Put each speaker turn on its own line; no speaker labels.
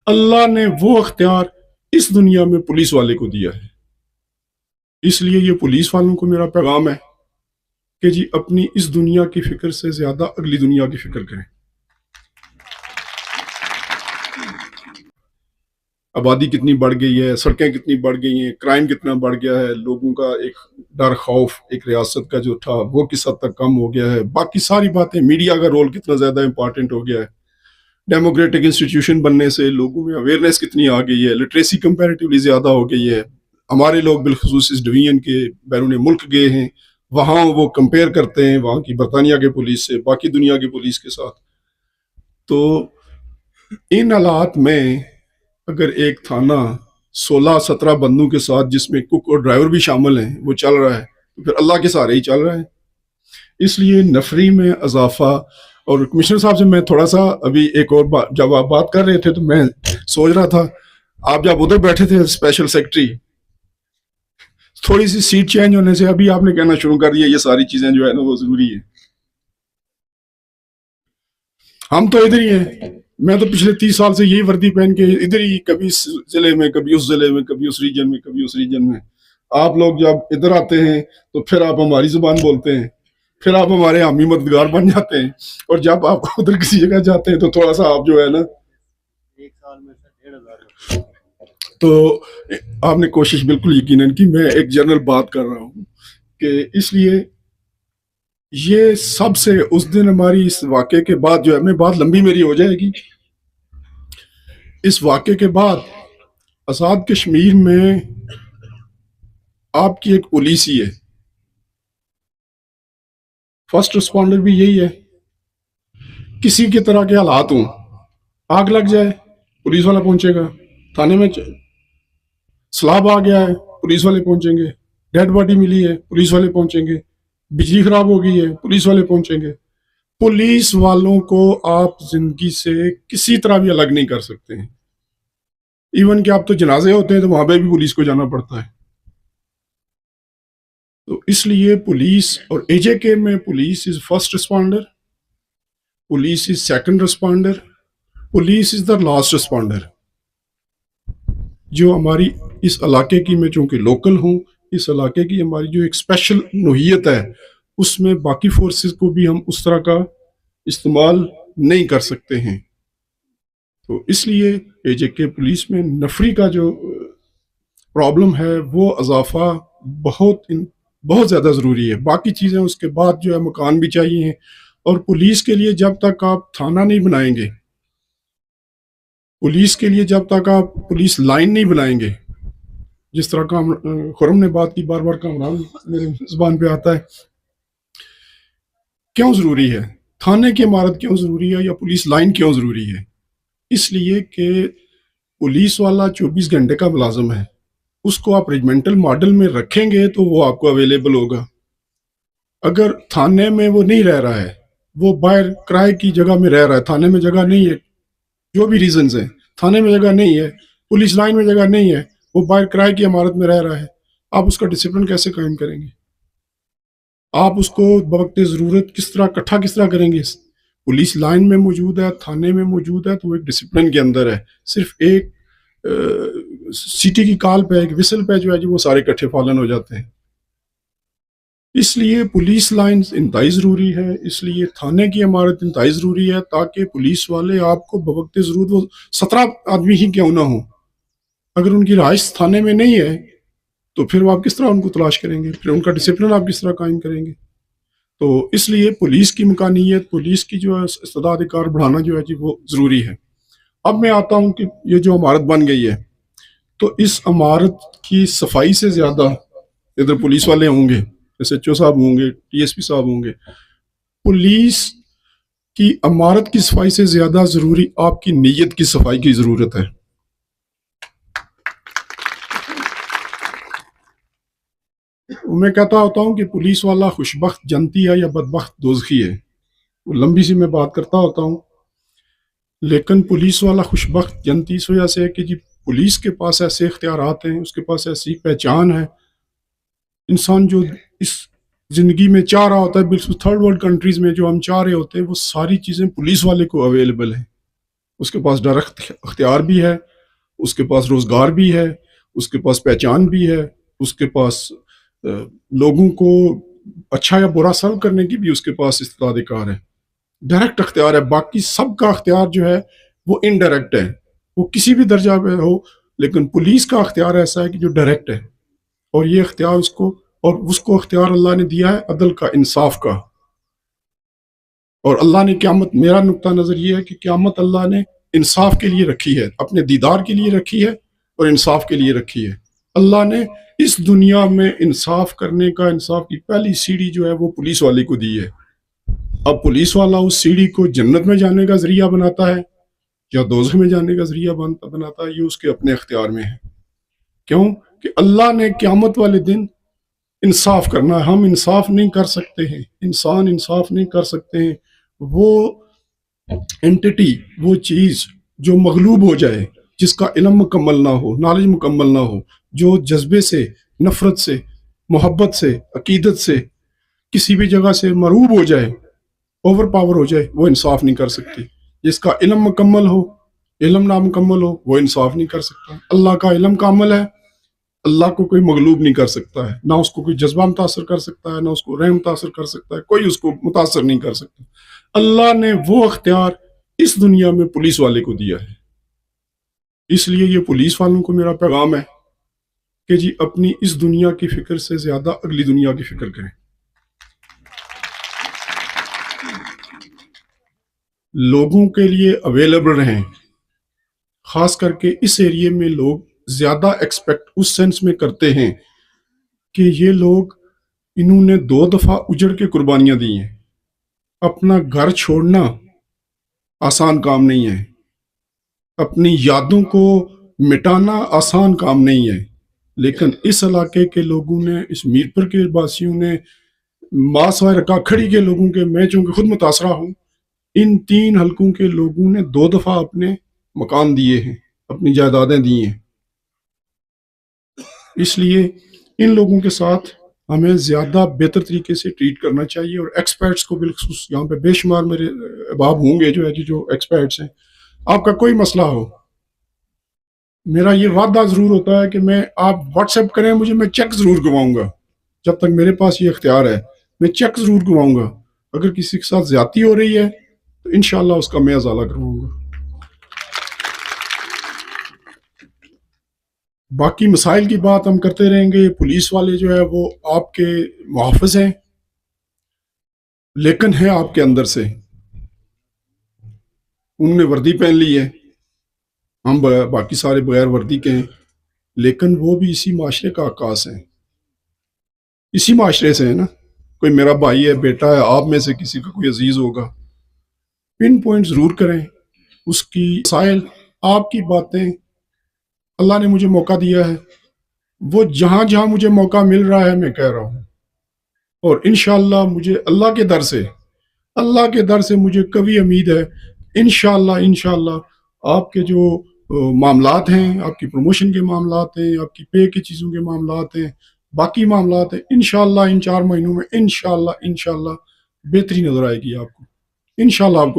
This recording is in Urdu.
اللہ نے وہ اختیار اس دنیا میں پولیس والے کو دیا ہے. اس لیے یہ پولیس والوں کو میرا پیغام ہے کہ جی اپنی اس دنیا کی فکر سے زیادہ اگلی دنیا کی فکر کریں. آبادی کتنی بڑھ گئی ہے، سڑکیں کتنی بڑھ گئی ہیں، کرائم کتنا بڑھ گیا ہے، لوگوں کا ایک ڈر خوف ایک ریاست کا جو تھا وہ کس حد تک کم ہو گیا ہے. باقی ساری باتیں، میڈیا کا رول کتنا زیادہ امپورٹنٹ ہو گیا ہے، ڈیموکریٹک انسٹیٹیوشن بننے سے لوگوں میں اویئرنیس کتنی آ گئی ہے، لٹریسی کمپیریٹیولی زیادہ ہو گئی ہے. ہمارے لوگ بالخصوص اس ڈویژن کے بیرون ملک گئے ہیں، وہاں وہ کمپیئر کرتے ہیں وہاں کی برطانیہ کے پولیس سے باقی دنیا کی پولیس کے ساتھ. تو ان حالات میں اگر ایک تھانہ 16-17 بندوں کے ساتھ جس میں کک اور ڈرائیور بھی شامل ہیں وہ چل رہا ہے تو پھر اللہ کے سہارے ہی چل رہا ہے. اس لیے نفری میں اضافہ. اور کمشنر صاحب سے میں تھوڑا سا ابھی ایک اور بات، جب آپ بات کر رہے تھے تو میں سوچ رہا تھا آپ جب ادھر بیٹھے تھے اسپیشل سیکرٹری، تھوڑی سی سیٹ چینج ہونے سے ابھی آپ نے کہنا شروع کر دیا یہ ساری چیزیں جو ہے نا وہ ضروری ہے. ہم تو ادھر ہی ہیں، میں تو پچھلے 30 سال سے یہی وردی پہن کے ادھر ہی، کبھی اس ضلع میں کبھی اس ضلع میں کبھی اس ریجن میں کبھی اس ریجن میں. آپ لوگ جب ادھر آتے ہیں تو پھر آپ ہماری زبان بولتے ہیں، پھر آپ ہمارے حامی مددگار بن جاتے ہیں، اور جب آپ ادھر کسی جگہ جاتے ہیں تو تھوڑا سا آپ جو ہے نا تو آپ نے کوشش بالکل یقیناً کی. میں ایک جنرل بات کر رہا ہوں کہ اس لیے یہ سب سے اس دن ہماری اس واقعے کے بعد جو ہے، میں بات لمبی میری ہو جائے گی، اس واقعے کے بعد آزاد کشمیر میں آپ کی ایک پولیس ہی ہے، فرسٹ رسپونڈر بھی یہی ہے. کسی کی طرح کے حالات ہوں، آگ لگ جائے پولیس والا پہنچے گا، تھانے میں سلاب آ گیا ہے پولیس والے پہنچیں گے، ڈیڈ باڈی ملی ہے پولیس والے پہنچیں گے، بجلی خراب ہو گئی ہے پولیس والے پہنچیں گے. پولیس والوں کو آپ زندگی سے کسی طرح بھی الگ نہیں کر سکتے ہیں. ایون کہ آپ تو جنازے ہوتے ہیں تو وہاں پہ بھی پولیس کو جانا پڑتا ہے. تو اس لیے پولیس، اور اے جے کے میں police is first responder, police is second responder, police is the last responder. جو ہماری اس علاقے کی، میں چونکہ لوکل ہوں، اس علاقے کی ہماری جو ایک اسپیشل نوعیت ہے اس میں باقی فورسز کو بھی ہم اس طرح کا استعمال نہیں کر سکتے ہیں. تو اس لیے اے جے کے پولیس میں نفری کا جو پرابلم ہے وہ اضافہ بہت زیادہ ضروری ہے. باقی چیزیں اس کے بعد جو ہے مکان بھی چاہیے ہیں. اور پولیس کے لیے جب تک آپ تھانہ نہیں بنائیں گے، پولیس کے لیے جب تک آپ پولیس لائن نہیں بنائیں گے، جس طرح کا خرم نے بات کی، بار بار کامران میرے زبان پہ آتا ہے، کیوں ضروری ہے تھانے کی عمارت، کیوں ضروری ہے، یا پولیس لائن کیوں ضروری ہے؟ اس لیے کہ پولیس والا 24 گھنٹے کا ملازم ہے، اس کو آپ ریجمنٹل ماڈل میں رکھیں گے تو وہ آپ کو اویلیبل ہوگا. اگر تھانے میں وہ نہیں رہ رہا ہے، وہ باہر کرائے کی جگہ میں رہ رہا ہے، تھانے میں جگہ نہیں ہے، جو بھی ریزنز ہیں، تھانے میں جگہ نہیں ہے، پولیس لائن میں جگہ نہیں ہے، وہ باہر کرائے کی عمارت میں رہ رہا ہے، آپ اس کا ڈسپلن کیسے قائم کریں گے؟ آپ اس کو بوقت ضرورت کس طرح کریں گے؟ پولیس لائن میں موجود ہے، تھانے میں موجود ہے، تو وہ ایک ڈسپلن کے اندر ہے. صرف ایک سٹی کی کال پہ، ایک وسل پہ جو ہے وہ سارے کٹھے فالن ہو جاتے ہیں. اس لیے پولیس لائن انتہائی ضروری ہے، اس لیے تھانے کی عمارت انتہائی ضروری ہے، تاکہ پولیس والے آپ کو بوقت ضرورت، وہ 17 آدمی ہی کیوں نہ ہوں، اگر ان کی رہائش تھانے میں نہیں ہے تو پھر وہ آپ کس طرح ان کو تلاش کریں گے، پھر ان کا ڈسپلن آپ کس طرح قائم کریں گے؟ تو اس لیے پولیس کی مکانیت، پولیس کی جو ہے استعداد کار بڑھانا جو ہے جی وہ ضروری ہے. اب میں آتا ہوں کہ یہ جو عمارت بن گئی ہے تو اس عمارت کی صفائی سے زیادہ ادھر پولیس والے ہوں گے، ایس ایچ او صاحب ہوں گے، ٹی ایس پی صاحب ہوں گے. پولیس کی عمارت کی صفائی سے زیادہ ضروری آپ کی نیت کی صفائی کی ضرورت ہے. میں کہتا ہوتا ہوں کہ پولیس والا خوشبخت جنتی ہے یا بدبخت دوزخی ہے. وہ لمبی سی میں بات کرتا ہوتا ہوں، لیکن پولیس والا خوشبخت جنتی اس وجہ سے ہے کہ جی پولیس کے پاس ایسے اختیارات ہیں، اس کے پاس ایسی پہچان ہے. انسان جو اس زندگی میں چاہ رہا ہوتا ہے، بالکل تھرڈ ورلڈ کنٹریز میں جو ہم چاہ رہے ہوتے ہیں، وہ ساری چیزیں پولیس والے کو اویلیبل ہیں. اس کے پاس ڈائریکٹ اختیار بھی ہے، اس کے پاس روزگار بھی ہے، اس کے پاس پہچان بھی ہے، اس کے پاس لوگوں کو اچھا یا برا سرو کرنے کی بھی اس کے پاس استطاعت کار ہے، ڈائریکٹ اختیار ہے۔ باقی سب کا اختیار جو ہے وہ انڈائریکٹ ہے، وہ کسی بھی درجہ پہ ہو، لیکن پولیس کا اختیار ایسا ہے کہ جو ڈائریکٹ ہے، اور یہ اختیار اس کو اختیار اللہ نے دیا ہے عدل کا، انصاف کا۔ اور اللہ نے قیامت، میرا نقطہ نظر یہ ہے کہ قیامت اللہ نے انصاف کے لیے رکھی ہے، اپنے دیدار کے لیے رکھی ہے اور انصاف کے لیے رکھی ہے۔ اللہ نے اس دنیا میں انصاف کرنے کا، انصاف کی پہلی سیڑھی جو ہے وہ پولیس والے کو دی ہے۔ اب پولیس والا اس سیڑھی کو جنت میں جانے کا ذریعہ بناتا ہے یا دوزخ میں جانے کا ذریعہ بناتا ہے، یہ اس کے اپنے اختیار میں ہے۔ کیوں کہ اللہ نے قیامت والے دن انصاف کرنا ہے، ہم انصاف نہیں کر سکتے ہیں، انسان انصاف نہیں کر سکتے ہیں۔ وہ انٹیٹی، وہ چیز جو مغلوب ہو جائے، جس کا علم مکمل نہ ہو، نالج مکمل نہ ہو، جو جذبے سے، نفرت سے، محبت سے، عقیدت سے کسی بھی جگہ سے مرعوب ہو جائے، اوور پاور ہو جائے، وہ انصاف نہیں کر سکتی۔ جس کا علم مکمل ہو، علم نامکمل ہو، وہ انصاف نہیں کر سکتا۔ اللہ کا علم کامل ہے، اللہ کو کوئی مغلوب نہیں کر سکتا ہے، نہ اس کو کوئی جذبہ متاثر کر سکتا ہے، نہ اس کو رحم متاثر کر سکتا ہے، کوئی اس کو متاثر نہیں کر سکتا۔ اللہ نے وہ اختیار اس دنیا میں پولیس والے کو دیا ہے۔ اس لیے یہ پولیس والوں کو میرا پیغام ہے کہ جی اپنی اس دنیا کی فکر سے زیادہ اگلی دنیا کی فکر کریں۔ لوگوں کے لیے اویلیبل رہیں، خاص کر کے اس ایریے میں لوگ زیادہ ایکسپیکٹ اس سینس میں کرتے ہیں کہ یہ لوگ، انہوں نے 2 دفعہ اجڑ کے قربانیاں دی ہیں۔ اپنا گھر چھوڑنا آسان کام نہیں ہے، اپنی یادوں کو مٹانا آسان کام نہیں ہے، لیکن اس علاقے کے لوگوں نے، اس میرپور کے باسیوں نے، ماسوائے رکا کھڑی کے لوگوں کے، میں چونکہ خود متاثرہ ہوں، ان 3 حلقوں کے لوگوں نے 2 دفعہ اپنے مکان دیے ہیں، اپنی جائیدادیں دی ہیں۔ اس لیے ان لوگوں کے ساتھ ہمیں زیادہ بہتر طریقے سے ٹریٹ کرنا چاہیے، اور ایکسپرٹس کو بالخصوص، یہاں پہ بے شمار میرے احباب ہوں گے جو ایکسپرٹس ہیں، آپ کا کوئی مسئلہ ہو، میرا یہ وعدہ ضرور ہوتا ہے کہ آپ واٹس ایپ کریں مجھے، میں چیک ضرور گواؤں گا۔ جب تک میرے پاس یہ اختیار ہے میں چیک ضرور گواؤں گا۔ اگر کسی کے ساتھ زیادتی ہو رہی ہے تو انشاءاللہ اس کا میں ازالہ کرواؤں گا۔ باقی مسائل کی بات ہم کرتے رہیں گے۔ پولیس والے جو ہے وہ آپ کے محافظ ہیں، لیکن ہے آپ کے اندر سے، انہوں نے وردی پہن لی ہے، ہم باقی سارے بغیر وردی کے ہیں، لیکن وہ بھی اسی معاشرے کا عکاس ہیں، اسی معاشرے سے ہے نا۔ کوئی میرا بھائی ہے، بیٹا ہے، آپ میں سے کسی کا کوئی عزیز ہوگا، پن پوائنٹ ضرور کریں اس کی مسائل، آپ کی باتیں۔ اللہ نے مجھے موقع دیا ہے، وہ جہاں جہاں مجھے موقع مل رہا ہے میں کہہ رہا ہوں، اور انشاءاللہ مجھے اللہ کے در سے مجھے قوی امید ہے، انشاءاللہ آپ کے جو معاملات ہیں، آپ کی پروموشن کے معاملات ہیں، آپ کی پے کی چیزوں کے معاملات ہیں، باقی معاملات ہیں، انشاءاللہ ان 4 مہینوں میں انشاءاللہ بہتری نظر آئے گی آپ کو، انشاءاللہ آپ کو